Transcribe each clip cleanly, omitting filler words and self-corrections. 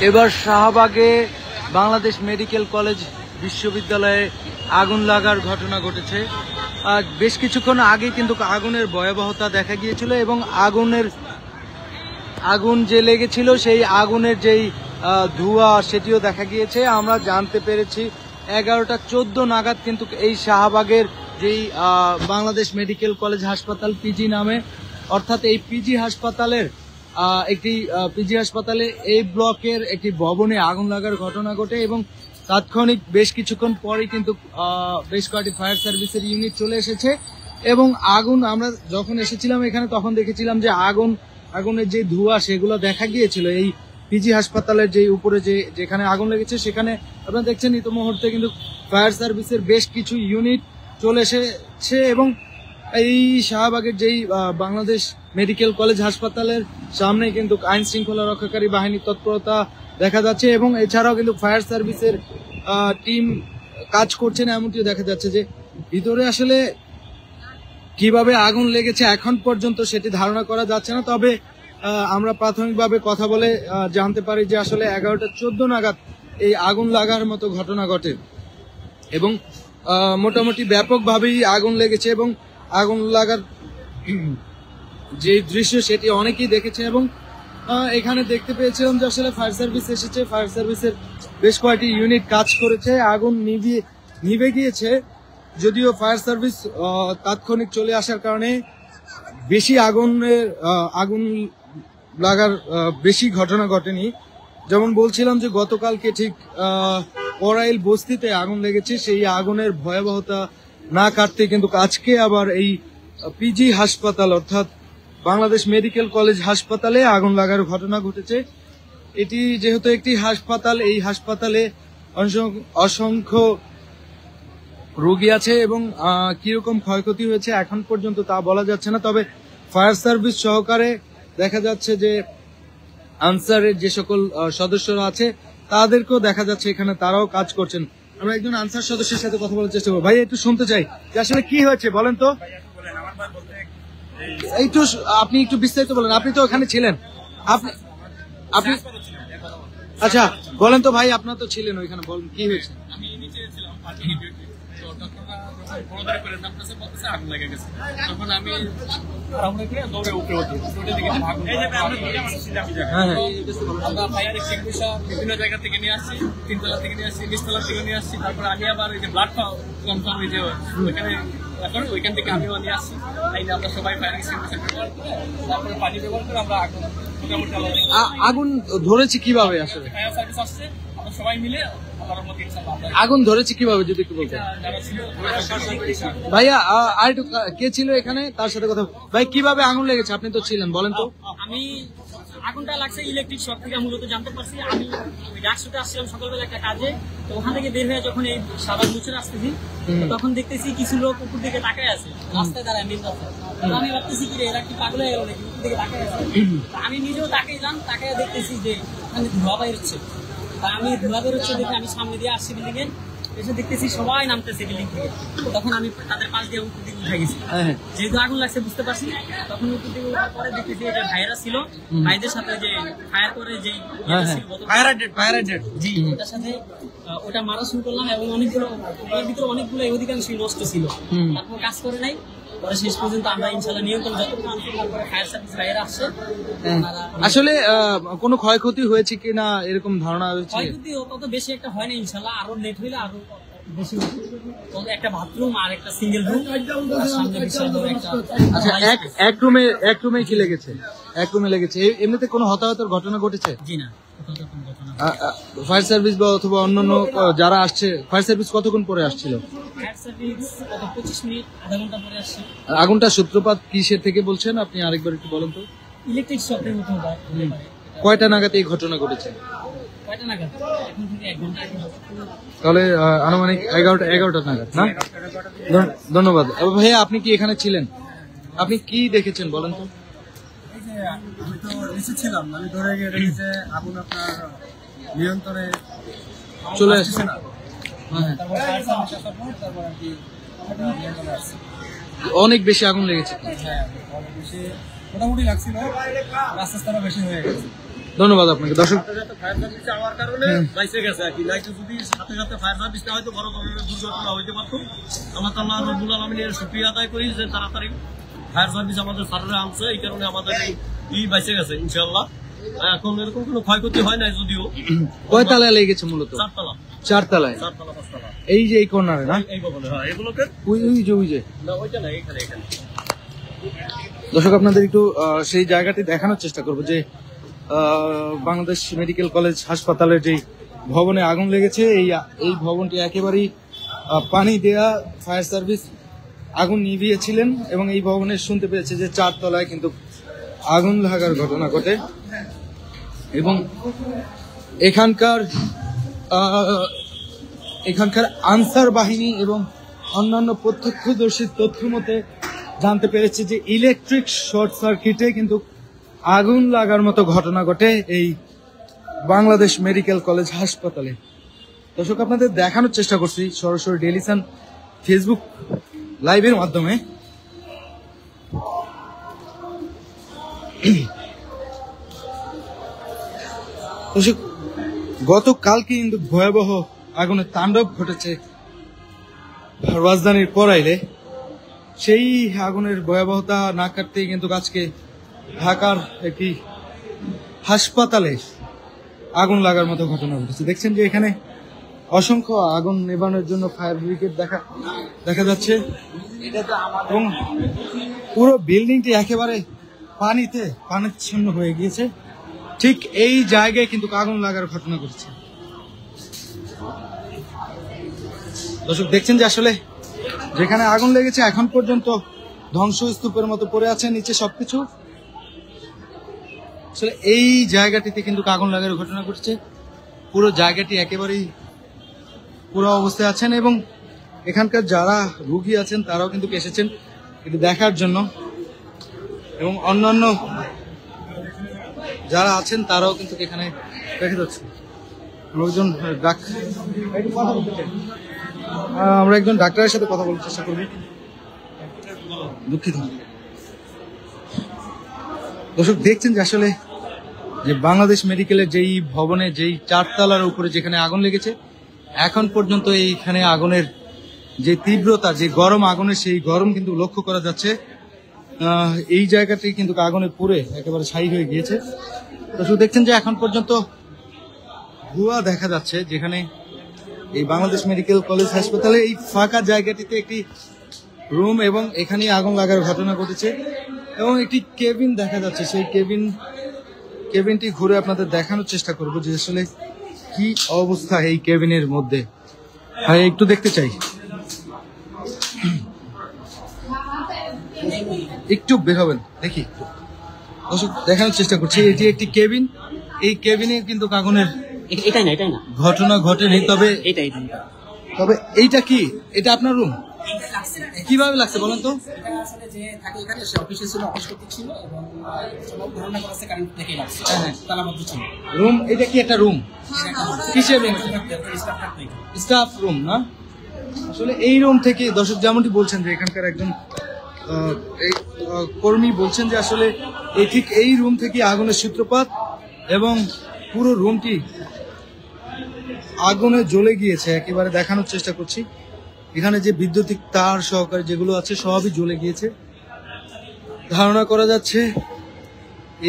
এবার শাহবাগে Bangladesh medical college বিশ্ববিদ্যালয়ে আগুন লাগার ঘটনা ঘটেছে। বেশ কিছুক্ষণ আগে কিন্তু আগুনের ভয়াবহতা দেখা গিয়েছিল এবং আগুন যে লেগেছিল সেই আগুনের যেই ধোঁয়া সেটিও দেখা গিয়েছে। আমরা জানতে পেরেছি 11:14 নাগাদ কিন্তু এই শাহবাগের যেই বাংলাদেশ মেডিকেল কলেজ হাসপাতাল পিজি নামে, অর্থাৎ এই পিজি হাসপাতালে এই ব্লকের একটি ভবনে আগুন লাগার ঘটনা ঘটে এবং তাৎক্ষণিক বেশ কিছুক্ষণ পরে কিন্তু বেশ কয়েকটি ফায়ার সার্ভিসের ইউনিট চলে এসেছে এবং আমরা যখন এসেছিলাম এখানে তখন দেখেছিলাম যে আগুনের যে ধোঁয়া সেগুলো দেখা গিয়েছিল এই পিজি হাসপাতালের যে উপরে যেখানে আগুন লেগেছে সেখানে আপনারা দেখছেন ইতো মুহূর্তে কিন্তু ফায়ার সার্ভিসের বেশ কিছু ইউনিট চলে এসেছে এবং এই শাহবাগের যেই বাংলাদেশ মেডিকেল কলেজ হাসপাতালের সামনে কিন্তু আইন শৃঙ্খলা রক্ষাকারী বাহিনীর তৎপরতা দেখা যাচ্ছে এবং এছাড়াও কিন্তু ফায়ার সার্ভিসের টিম কাজ করছেন এমনটিও দেখা যাচ্ছে। যে ভিতরে আসলে কিভাবে আগুন লেগেছে এখন পর্যন্ত সেটি ধারণা করা যাচ্ছে না, তবে আমরা প্রাথমিকভাবে কথা বলে জানতে পারি যে আসলে 11:14 নাগাদ এই আগুন লাগার মতো ঘটনা ঘটে এবং মোটামুটি ব্যাপকভাবেই আগুন লেগেছে এবং আগুন লাগার যে দৃশ্য সেটি অনেকেই দেখেছে এবং এখানে দেখতে পেয়েছিলাম যে আসলে ফায়ার সার্ভিস এসেছে, ফায়ার সার্ভিসের বেশ কয়েকটি ইউনিট কাজ করেছে, আগুন নিভে গিয়েছে। যদিও ফায়ার সার্ভিস তাৎক্ষণিক চলে আসার কারণে বেশি আগুন লাগার বেশি ঘটনা ঘটেনি। যেমন বলছিলাম যে গতকালকে ঠিক পরাইল বস্তিতে আগুন লেগেছে, সেই আগুনের ভয়াবহতা না কাটতে কিন্তু আজকে আবার এই পিজি হাসপাতাল অর্থাৎ বাংলাদেশ মেডিকেল কলেজ হাসপাতালে আগুন লাগার ঘটনা ঘটেছে। এটি যেহেতু একটি হাসপাতাল, এই হাসপাতালে অসংখ্য রোগী আছে এবং কিরকম ক্ষয়ক্ষতি হয়েছে এখন পর্যন্ত তা বলা যাচ্ছে না, তবে ফায়ার সার্ভিস সহকারে দেখা যাচ্ছে যে আনসারের যে সকল সদস্যরা আছে তাদেরকেও দেখা যাচ্ছে এখানে তারাও কাজ করছেন। আমরা একজন আনসার সদস্যের সাথে কথা বলার চেষ্টা করবো। ভাই একটু শুনতে চাই যে আসলে কি হয়েছে বলেন তো, একটু আপনি একটু বিস্তারিত বলেন, আপনি তো ওখানে ছিলেন, আপনি আচ্ছা বলেন তো ভাই, আপনার তো ছিলেন ওইখানে, বলেন কি হয়েছে। আগুন লেগে গেছে তখন আমি দৌড়ে উপরে আমরা ফায়ার এক্সটিংগুইশার বিভিন্ন জায়গা থেকে নিয়ে আসছি, 3 তলা থেকে নিয়ে আসছি, 20 তলা থেকে নিয়ে আসছি, তারপরে আমি আবার ওই যে ব্লাড কনফার্ম হয়ে যাওয়া ওইখান থেকে আমিও নিয়ে আসছি। আমরা সবাই ফায়ার এক্সটিংগুইশার ব্যবহার করে তারপরে পানি ব্যবহার করে আমরা আগুন ধরেছি কিভাবে, আসলে ফায়ার সার্ভিস আসছে আমরা সবাই মিলে আগুন ধরেছে কিভাবে যদি একটু বলতেন। ভাইয়া আর একটু কে ছিল এখানে তার সাথে কথা, ভাই কিভাবে আগুন লেগেছে আপনি তো ছিলেন, বলেন তো। আমি আগুনটা লাগছে ইলেকট্রিক শর্ট থেকে মূলত জানতে পারছি। আমি ডাকসুতে আসছিলাম সকালবেলা একটা কাজে, তো ওখান থেকে বের হয়ে যখন এই সাবান মুছে আসতেছি তখন দেখতেছি কিছু লোক উপর দিকে তাকায় আছে, রাস্তায় দাঁড়ায় মেন রাস্তায়। আমি ভাবতেছি কি এরা কি পাগল হয়ে গেল নাকি, উপর দিকে তাকায় আছে। আমি নিজেও তাকায় দেখতেছি যে ওখানে ধোঁয়া বেরোচ্ছে। আমি ধোঁয়া বেরোচ্ছে দেখে আমি সামনে দিয়ে আসছি বিল্ডিং এর, এসে দেখতেছি সবাই নামতেছে বিল্ডিং থেকে। তখন আমি তাদের পাশ দিয়ে উপর দিকে উঠে গেছি, যেহেতু আগুন লাগছে বুঝতে পারছি। তখন উপর দিকে উঠার পরে দেখতেছি যে ভাইরা ছিল, ভাইদের সাথে যে ফায়ার করে যে জি ওটার সাথে ওটা মারা শুরু করলাম এবং ওর ভিতরে অনেকগুলো অধিকাংশই নষ্ট ছিল, তারপর কাজ করে নাই। পরে শেষ পর্যন্ত আমরা ইনশাআল্লাহ নিয়ন্ত্রণ যতটুকু আনতে তারপরে ফায়ার সার্ভিস ভাইরা আসছে। আসলে কোনো ক্ষয়ক্ষতি হয়েছে কিনা এরকম ধারণা হয়েছে? ক্ষয়ক্ষতি তত বেশি একটা হয় না ইনশাআল্লাহ, আরো লেট হইলে আরো বেশি। একটা বাথরুম আর একটা সিঙ্গেল রুম, সামনে বিশাল বড় একটা। আচ্ছা এক রুমে কি লেগেছে? এক রুমে লেগেছে। এমনিতে কোনো হতাহতের ঘটনা ঘটেছে? জি না। ফায়ার সার্ভিস বা অথবা অন্যান্য যারা আসছে, ফায়ার সার্ভিস কতক্ষণ পরে আসছিল? আগুনটা সূত্রপাত কিসের থেকে বলছেন আপনি আরেকবার একটু বলেন তো। ইলেকট্রিক শর্টের মতো। কয়টা নাগাদ এই ঘটনা ঘটেছে? কয়টা নাগাদ? এখন থেকে 1 ঘন্টা আগে। তাহলে আনুমানিক 11টা নাগাদ না? ধন্যবাদ ভাইয়া। আপনি কি এখানে ছিলেন? আপনি কি দেখেছেন বলেন তো। আমি তো এসেছিলাম, আমি ধরে গিয়ে দেখেছি আগুন আপনার নিয়ন্ত্রণে চলে আসছে না। অনেক বেশি আগুন লেগেছে। মোটামুটি লাগছিল, আস্তে আস্তে বেশি হয়ে গেছে। ধন্যবাদ আপনাকে। দর্শক ফায়ার সার্ভিসে আমার কারণে বাইসে গেছে আর কি, নাইতো যদি সাথে সাথে ফায়ার সার্ভিসটা হয়তো বড় ধরনের দুর্ঘটনা হইতে পারতো। আল্লাহ তাআলা রব্বুল আলামিনের শুকরিয়া আদায় করি যে তাড়াতাড়ি ফায়ার সার্ভিস আমাদের সার্ভে আনছে, এই কারণে আমাদের এই বাইসে গেছে ইনশাআল্লাহ। এখন এরকম কোনো ক্ষয়ক্ষতি হয় নাই যদিও। কয় তালায় লেগেছে মূলত? 4 তলা, 4 তালায়। 4 তলা 5 তলা এই যে এই কর্নারে না? এই ভবনে। হ্যাঁ, এগুলোকে ওই যে না, ওইটা না, এখানে। দর্শক আপনাদের একটু সেই জায়গাটি দেখানোর চেষ্টা করব যে বাংলাদেশ মেডিকেল কলেজ হাসপাতালের যে ভবনে আগুন লেগেছে, এই ভবনটি একেবারেই পানি দেয়া ফায়ার সার্ভিস আগুন নিভিয়েছিলেন এবং এই ভবনে শুনতে পেয়েছে যে 4 তলায় কিন্তু আগুন লাগার ঘটনা ঘটে এবং এখানকার আনসার বাহিনী এবং অন্যান্য প্রত্যক্ষদর্শীর তথ্য মতে জানতে পেরেছে যে ইলেকট্রিক শর্ট সার্কিটে কিন্তু আগুন লাগার মতো ঘটনা ঘটে এই বাংলাদেশ মেডিকেল কলেজ হাসপাতালে। দর্শক আপনাদের দেখানোর চেষ্টা করছি সরাসরি ডেইলি সান ফেসবুক লাইভের মাধ্যমে। দর্শক গতকালকে কিন্তু ভয়াবহ আগুনের তাণ্ডব ঘটেছে রাজধানীর করাইলে। সেই আগুনের ভয়াবহতা না কাটতেই কিন্তু আজকে ঢাকার একটি হাসপাতালে আগুন লাগার মতো ঘটনা ঘটেছে। দেখছেন যে এখানে অসংখ্য আগুন নেভানোর জন্য ফায়ার ব্রিগেড দেখা যাচ্ছে এবং পুরো বিল্ডিংটি একেবারে পানিচ্ছন্ন হয়ে গিয়েছে। ঠিক এই জায়গায় কিন্তু আগুন লাগার ঘটনা ঘটেছে। দর্শক দেখছেন যে আসলে যেখানে আগুন লেগেছে এখন পর্যন্ত ধ্বংসস্তূপের মতো পড়ে আছে নিচে সবকিছু। আসলে এই জায়গাটিতে কিন্তু আগুন লাগার ঘটনা ঘটেছে। পুরো জায়গাটি একেবারেই পুরো অবস্থায় আছেন এবং এখানকার যারা রোগী আছেন তারাও কিন্তু এসেছেন এটি দেখার জন্য এবং অন্যান্য যারা আছেন তারাও কিন্তু এখানে দেখা যাচ্ছে। আমরা একজন ডাক্তারের সাথে কথা বলার চেষ্টা করব। দুঃখিত। দর্শক দেখছেন যে আসলে যে বাংলাদেশ মেডিকেলের যেই ভবনে যেই 4 তলার উপরে যেখানে আগুন লেগেছে এখন পর্যন্ত এইখানে আগুনের যে তীব্রতা, যে গরম আগুনের সেই গরম কিন্তু লক্ষ্য করা যাচ্ছে। এই জায়গাটি কিন্তু আগুনে পুড়ে একেবারে ছাই হয়ে গিয়েছে। দর্শক দেখছেন যে এখন পর্যন্ত ধোঁয়া দেখা যাচ্ছে, যেখানে এই বাংলাদেশ মেডিকেল কলেজ হাসপাতালে এই ফাঁকা জায়গাটিতে একটি রুম এবং এখানে আগুন লাগার ঘটনা ঘটেছে এবং একটি কেবিন দেখা যাচ্ছে। সেই কেবিনটি ঘুরে আপনাদের দেখানোর চেষ্টা করব যে আসলে কি অবস্থা এই কেবিনের মধ্যে। হ্যাঁ, একটু দেখতে চাই, একটু বের হবেন দেখি। দর্শক দেখানোর চেষ্টা করছি, এটি একটি কেবিন। এই কেবিনে কিন্তু আগুনের এটাই না ঘটনা ঘটেনি, তবে এইটা কি, এটা আপনার রুম? কিভাবে লাগছে বলেন তো? আসলে যে থাকে এখানে সে অফিসে ছিল, অফিস করতে ছিল এবং সব ধারণা করা কারেন্ট থেকেই লাগছে। হ্যাঁ, তালাবদ্ধ ছিল রুম। এটা কি একটা রুম? কিসের রুম? স্টাফ রুম না? আসলে এই রুম থেকে দর্শক যেমনটি বলছেন যে এখানকার একজন কর্মী বলছেন যে আসলে ঠিক এই রুম থেকে আগুনের সূত্রপাত এবং পুরো রুমটি আগুনে জ্বলে গিয়েছে। একেবারে দেখানোর চেষ্টা করছি, এখানে যে বৈদ্যুতিক তার সহকারে যেগুলো আছে সবই জ্বলে গিয়েছে। ধারণা করা যাচ্ছে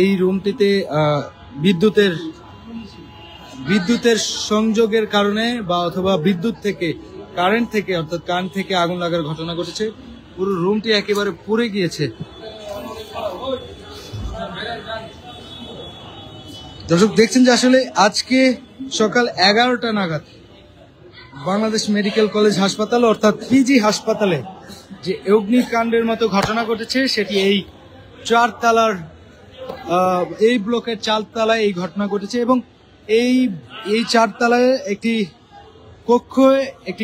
এই রুমটিতে বিদ্যুতের সংযোগের কারণে বা অথবা কারেন্ট থেকে আগুন লাগার ঘটনা ঘটেছে। পুরো রুমটি একেবারে পুড়ে গিয়েছে। দর্শক দেখছেন যে আসলে আজকে সকাল 11টা নাগাদ বাংলাদেশ মেডিকেল কলেজ হাসপাতাল অর্থাৎ পিজি হাসপাতালে যে অগ্নিকাণ্ডের মতো ঘটনা ঘটেছে সেটি এই 4 তলার এই ব্লকের 4 তলায় এই ঘটনা ঘটেছে এবং এই 4 তলায় একটি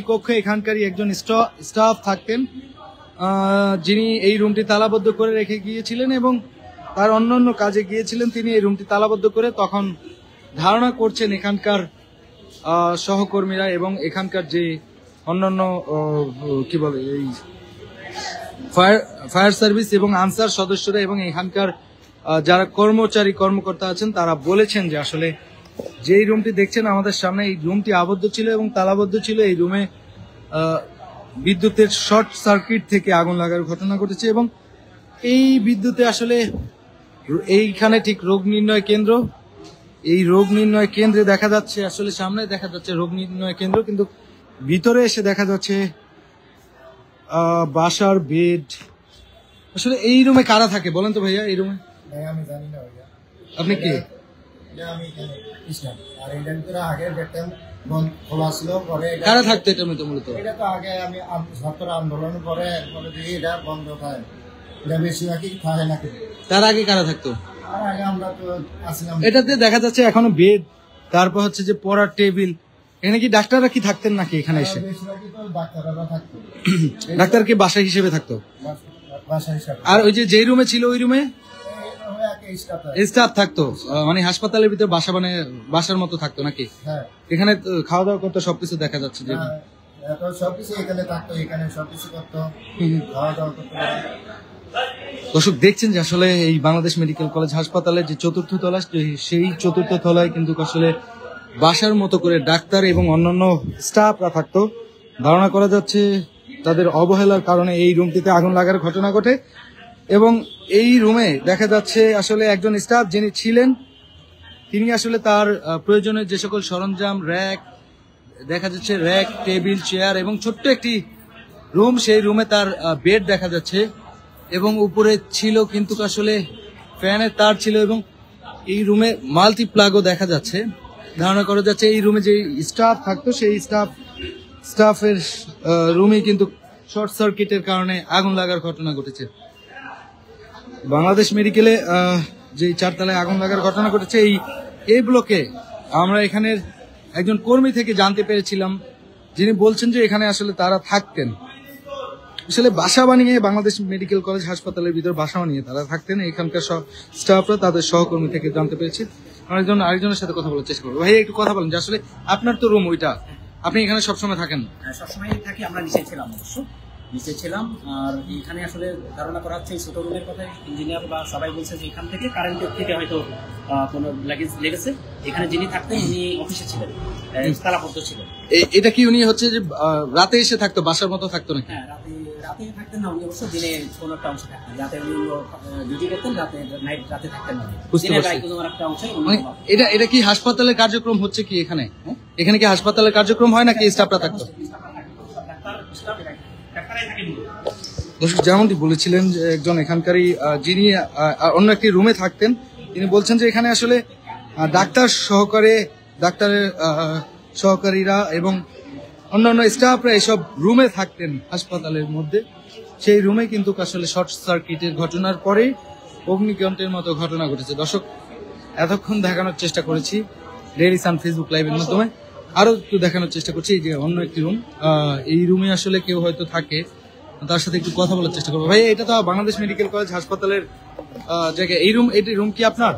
কক্ষে এখানকারই একজন স্টাফ থাকতেন, যিনি এই রুমটি তালাবদ্ধ করে রেখে গিয়েছিলেন এবং তার অন্যান্য কাজে গিয়েছিলেন। তিনি এই রুমটি তালাবদ্ধ করে তখন ধারণা করছেন এখানকার সহকর্মীরা এবং এখানকার যে অন্যান্য কি বলে এই ফায়ার সার্ভিস এবং আনসার সদস্যরা এবং এখানকার যারা কর্মকর্তা আছেন তারা বলেছেন যে আসলে যেই রুমটি দেখছেন আমাদের সামনে, এই রুমটি আবদ্ধ ছিল এবং তালাবদ্ধ ছিল। এই রুমে বিদ্যুতের শর্ট সার্কিট থেকে আগুন লাগার ঘটনা ঘটেছে এবং এই বিদ্যুতে আসলে এইখানে ঠিক রোগ নির্ণয় কেন্দ্র, এই রোগ নির্ণয় কেন্দ্রে দেখা যাচ্ছে আসলে সামনে দেখা যাচ্ছে রোগ নির্ণয় কেন্দ্র, কিন্তু ভিতরে এসে দেখা যাচ্ছে বাসার বেড। আসলে এই রুমে কারা থাকে বলেন তো ভাইয়া? এই রুমে আমি জানি না ভাইয়া। আপনি কি? আমি ইসলাম আর এটার ভিতরে আগে দেখতাম বন্ধ খোলা ছিল, পরে কারা থাকতো এটার মধ্যে মূলত? এটা তো আগে আমি ছাত্র আন্দোলন করে পরে দেখি এটা বন্ধ হয়, এটা বেশিরভাগই থাকে না। তার আগে কারা থাকতো? আর আগে আমরা তো আসলাম। এটাতে দেখা যাচ্ছে এখনো বেড, তারপর হচ্ছে যে পড়ার টেবিল। এখানে কি ডাক্তাররা কি থাকতেন নাকি এখানে এসে? বেশিরভাগই তো ডাক্তাররা থাকতো। ডাক্তার কি বাসা হিসেবে থাকতো? বাসা হিসাবে। আর ওই যে যেই রুমে ছিল ওই রুমে হ্যাঁ স্টাফ থাকতো, মানে হাসপাতালের ভিতরে বাসা, মানে বাসার মতো থাকতো নাকি? এখানে খাওয়া দাওয়া করতো, সবকিছু দেখা যাচ্ছে যে সবকিছু এখানে থাকতো, এখানে সবকিছু করতো, খাওয়া দাওয়া করতো। দর্শক দেখছেন যে আসলে এই বাংলাদেশ মেডিকেল কলেজ হাসপাতালের যে চতুর্থ তলা, সেই চতুর্থ তলায় কিন্তু আসলে বাসার মতো করে ডাক্তার এবং অন্যান্য স্টাফরা থাকতো। ধারণা করা যাচ্ছে তাদের অবহেলার কারণে এই রুমটিতে আগুন লাগার ঘটনা ঘটে এবং এই রুমে দেখা যাচ্ছে আসলে একজন স্টাফ যিনি ছিলেন তিনি আসলে তার প্রয়োজনীয় যে সকল সরঞ্জাম, র্যাক দেখা যাচ্ছে, র্যাক, টেবিল, চেয়ার এবং ছোট্ট একটি রুম, সেই রুমে তার বেড দেখা যাচ্ছে এবং উপরে ছিল কিন্তু আসলে ফ্যানের তার ছিল এবং এই রুমে মাল্টি প্লাগও দেখা যাচ্ছে। ধারণা করা যাচ্ছে এই রুমে যে স্টাফ থাকতো সেই স্টাফের রুমে কিন্তু শর্ট সার্কিটের কারণে আগুন লাগার ঘটনা ঘটেছে। বাংলাদেশ মেডিকেলে যে 4 তলায় আগুন লাগার ঘটনা ঘটেছে এই ব্লকে আমরা এখানের একজন কর্মী থেকে জানতে পেরেছিলাম, যিনি বলছেন যে এখানে আসলে তারা থাকতেন, আসলে বাসা বানিয়ে বাংলাদেশ মেডিকেল কলেজ হাসপাতালের ভিতর বাসা বানিয়ে তারা থাকতেন। এখানকার স্টাফরা তাদের সহকর্মী থেকে জানতে পেরেছি। আরেকজনের সাথে কথা বলার চেষ্টা করবো। ভাই একটু কথা বলেন যে আসলে আপনার তো রুম ওইটা, আপনি এখানে সবসময় থাকেন? সবসময় থাকি, আমরা নিচে ছিলাম, অবশ্য নিচে ছিলাম। আর এখানে আসলে ধারণা করা হচ্ছে এই ছোট রুমের কথা, ইঞ্জিনিয়ার বা সবাই বলছে যে এখান থেকে কারেন্টের থেকে হয়তো কোনো লেগেছে। এখানে যিনি থাকতেন উনি অফিসে ছিলেন, তালাবদ্ধ ছিলেন। এটা কি উনি হচ্ছে যে রাতে এসে থাকতো, বাসার মতো থাকতো নাকি? হ্যাঁ, রাতে থাকতেন না উনি, অবশ্য দিনে কোনো একটা অংশে থাকতেন। রাতে উনি ডিউটি করতেন, রাতে থাকতেন না। দিনের বাইরে কোনো একটা অংশে। এটা কি হাসপাতালের কার্যক্রম হচ্ছে কি এখানে? এখানে কি হাসপাতালের কার্যক্রম হয় নাকি স্টাফরা থাকতো? দর্শক যেমনটি বলেছিলেন যে একজন এখানকারই যিনি অন্য একটি রুমে থাকতেন, তিনি বলছেন যে এখানে আসলে ডাক্তারের সহকারীরা এবং অন্যান্য স্টাফরা এসব রুমে থাকতেন হাসপাতালের মধ্যে। সেই রুমে কিন্তু আসলে শর্ট সার্কিটের ঘটনার পরেই অগ্নিকাণ্ডের মতো ঘটনা ঘটেছে। দর্শক এতক্ষণ দেখানোর চেষ্টা করেছি ডেইলি সান ফেসবুক লাইভের মাধ্যমে, আরো একটু দেখানোর চেষ্টা করছি এই যে অন্য একটি রুম, এই রুমে আসলে কেউ হয়তো থাকে, তার সাথে একটু কথা বলার চেষ্টা করবো। ভাই এটা তো বাংলাদেশ মেডিকেল কলেজ হাসপাতালের জায়গা, এটি রুম কি আপনার?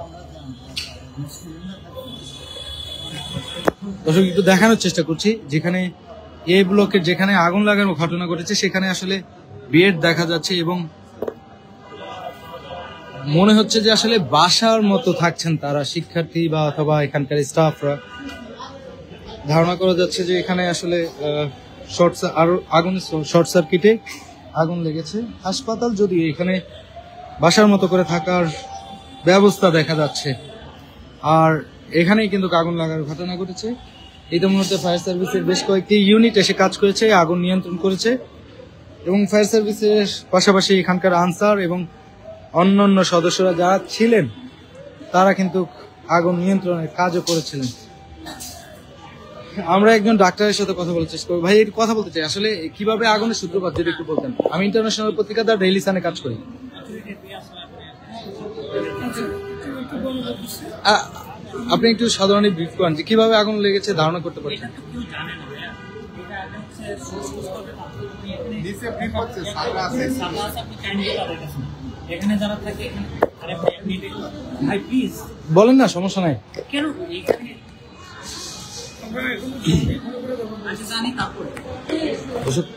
দর্শক একটু দেখানোর চেষ্টা করছি যেখানে এই ব্লকের যেখানে আগুন লাগার ঘটনা ঘটেছে সেখানে আসলে বেড দেখা যাচ্ছে এবং মনে হচ্ছে যে আসলে বাসার মতো থাকছেন তারা, শিক্ষার্থী বা অথবা এখানকার স্টাফরা। ধারণা করা যাচ্ছে যে এখানে আসলে শর্ট সার্কিটে আগুন লেগেছে। হাসপাতাল যদিও এখানে বাসার মতো করে থাকার ব্যবস্থা দেখা যাচ্ছে, আর এখানেই কিন্তু আগুন লাগার ঘটনা ঘটেছে। এই মুহূর্তে ফায়ার সার্ভিসের বেশ কয়েকটি ইউনিট এসে কাজ করেছে, আগুন নিয়ন্ত্রণ করেছে এবং ফায়ার সার্ভিসের পাশাপাশি এখানকার আনসার এবং অন্যান্য সদস্যরা যারা ছিলেন তারা কিন্তু আগুন নিয়ন্ত্রণের কাজও করেছিলেন। আমরা একজন ডাক্তারের সাথে কথা বলার চেষ্টা করবো। ভাই একটু কথা বলতে চাই, আসলে কিভাবে আগুনের সূত্রপাত যদি একটু বলতেন। আমি ইন্টারন্যাশনাল পত্রিকা দ্য ডেইলি সানে কাজ করি। আপনি একটু সাধারণ ব্রিফ করেন যে কিভাবে আগুন লেগেছে ধারণা করতে পারছেন? এখানে যারা থাকে বলেন না, সমস্যা নাই। কেন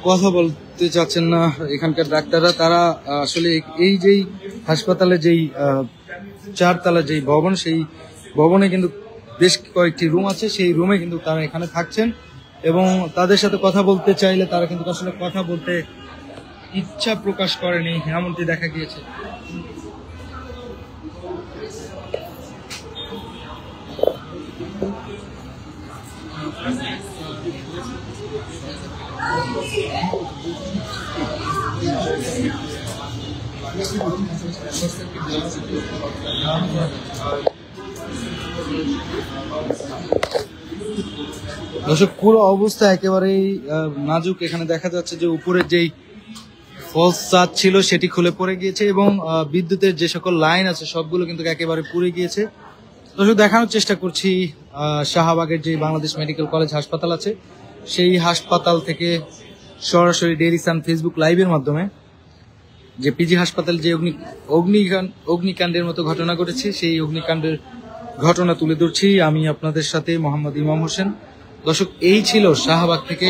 কথা বলতে চাচ্ছেন না এখানকার ডাক্তাররা, তারা আসলে এই যেই হাসপাতালে যেই 4 যেই ভবন, সেই ভবনে কিন্তু বেশ কয়েকটি রুম আছে, সেই রুমে কিন্তু তারা এখানে থাকছেন এবং তাদের সাথে কথা বলতে চাইলে তারা কিন্তু আসলে কথা বলতে ইচ্ছা প্রকাশ করেনি, এমনটি দেখা গিয়েছে। দর্শক, পুরো অবস্থা একেবারেই নাজুক। এখানে দেখা যাচ্ছে যে উপরের যেই ফলস ছাদ ছিল সেটি খুলে পড়ে গিয়েছে এবং বিদ্যুতের যে সকল লাইন আছে সবগুলো কিন্তু একেবারে পুড়ে গিয়েছে। দর্শক, দেখানোর চেষ্টা করছি শাহবাগের যে বাংলাদেশ মেডিকেল কলেজ হাসপাতাল আছে সেই হাসপাতাল থেকে সরাসরি ডেইলি সান ফেসবুক লাইভের মাধ্যমে যে পিজি হাসপাতাল যে অগ্নিকাণ্ডের মতো ঘটনা ঘটেছে সেই অগ্নিকাণ্ডের ঘটনা তুলে ধরছি আমি আপনাদের সাথে, মোহাম্মদ ইমাম হোসেন। দর্শক, এই ছিল শাহবাগ থেকে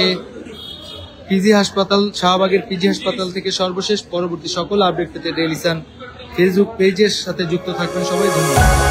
শাহবাগের পিজি হাসপাতাল থেকে সর্বশেষ। পরবর্তী সকল আপডেট পেতে ডেইলি সান ফেসবুক পেজের সাথে যুক্ত থাকবেন সবাই। ধন্যবাদ।